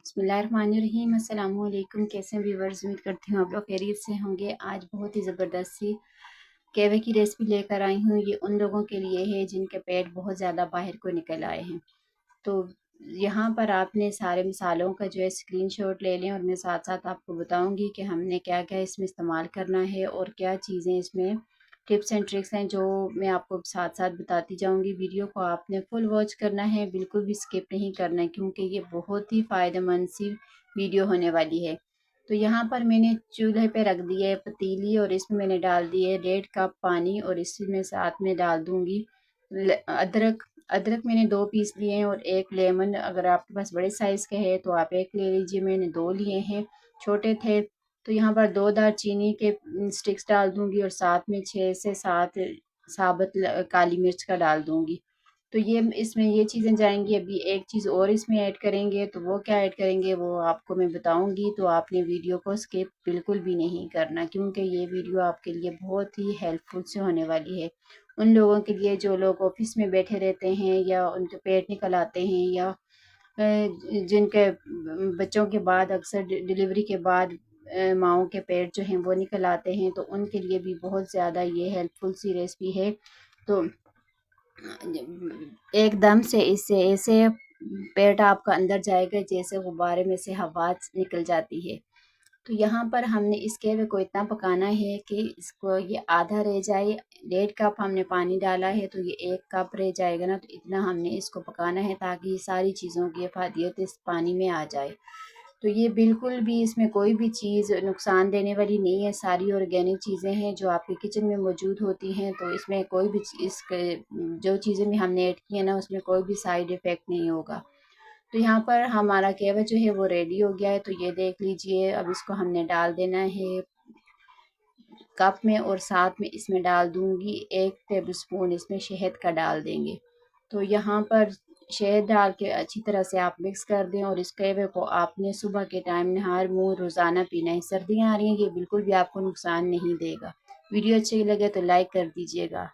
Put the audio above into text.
बिस्मिल्लाहिर्रहमानिर्रहीम अस्सलामुअलैकुम। कैसे हैं व्यूवर्स? उम्मीद करती हूँ आप लोग खैरियत से होंगे। आज बहुत ही ज़बरदस्त सी कहवे की रेसिपी लेकर आई हूँ। ये उन लोगों के लिए है जिनके पेट बहुत ज़्यादा बाहर को निकल आए हैं। तो यहाँ पर आपने सारे मसालों का जो है स्क्रीनशॉट ले लें और मैं साथ साथ आपको बताऊँगी कि हमने क्या क्या इसमें इस्तेमाल करना है और क्या चीज़ें इसमें टिप्स एंड ट्रिक्स हैं जो मैं आपको साथ साथ बताती जाऊंगी। वीडियो को आपने फुल वॉच करना है, बिल्कुल भी स्किप नहीं करना है, क्योंकि ये बहुत ही फ़ायदेमंद सी वीडियो होने वाली है। तो यहाँ पर मैंने चूल्हे पे रख दी है पतीली और इसमें मैंने डाल दिए 1.5 कप पानी और इसमें साथ में डाल दूंगी अदरक। अदरक मैंने 2 पीस लिए हैं और एक लेमन, अगर आपके पास बड़े साइज़ के है तो आप एक ले लीजिए। मैंने 2 लिए हैं, छोटे थे। तो यहाँ पर 2 दालचीनी के स्टिक्स डाल दूंगी और साथ में 6 से 7 साबुत काली मिर्च का डाल दूंगी। तो ये इसमें ये चीज़ें जाएंगी। अभी एक चीज़ और इसमें ऐड करेंगे, तो वो क्या ऐड करेंगे वो आपको मैं बताऊंगी। तो आपने वीडियो को स्किप बिल्कुल भी नहीं करना, क्योंकि ये वीडियो आपके लिए बहुत ही हेल्पफुल से होने वाली है। उन लोगों के लिए जो लोग ऑफिस में बैठे रहते हैं या उनके पेट निकल आते हैं या जिनके बच्चों के बाद अक्सर डिलीवरी के बाद माओं के पेट जो हैं वो निकल आते हैं, तो उनके लिए भी बहुत ज़्यादा ये हेल्पफुल सी रेसिपी है। तो एकदम से इससे ऐसे पेट आपका अंदर जाएगा जैसे गुब्बारे में से हवा निकल जाती है। तो यहाँ पर हमने इस कहवे को इतना पकाना है कि इसको ये आधा रह जाए। 1.5 कप हमने पानी डाला है तो ये 1 कप रह जाएगा ना, तो इतना हमने इसको पकाना है ताकि ये सारी चीज़ों की अफादियत इस पानी में आ जाए। तो ये बिल्कुल भी इसमें कोई भी चीज़ नुकसान देने वाली नहीं है, सारी ऑर्गेनिक चीज़ें हैं जो आपके किचन में मौजूद होती हैं। तो इसमें कोई भी इसके जो चीज़ें भी हमने ऐड की है ना, उसमें कोई भी साइड इफ़ेक्ट नहीं होगा। तो यहाँ पर हमारा केवा जो है वो रेडी हो गया है, तो ये देख लीजिए। अब इसको हमने डाल देना है कप में और साथ में इसमें डाल दूंगी 1 टेबल स्पून इसमें शहद का डाल देंगे। तो यहाँ पर शहद डाल के अच्छी तरह से आप मिक्स कर दें और इस केवे को आपने सुबह के टाइम नहार मुँह रोज़ाना पीना है। सर्दियाँ आ रही हैं, ये बिल्कुल भी आपको नुकसान नहीं देगा। वीडियो अच्छी लगे तो लाइक कर दीजिएगा।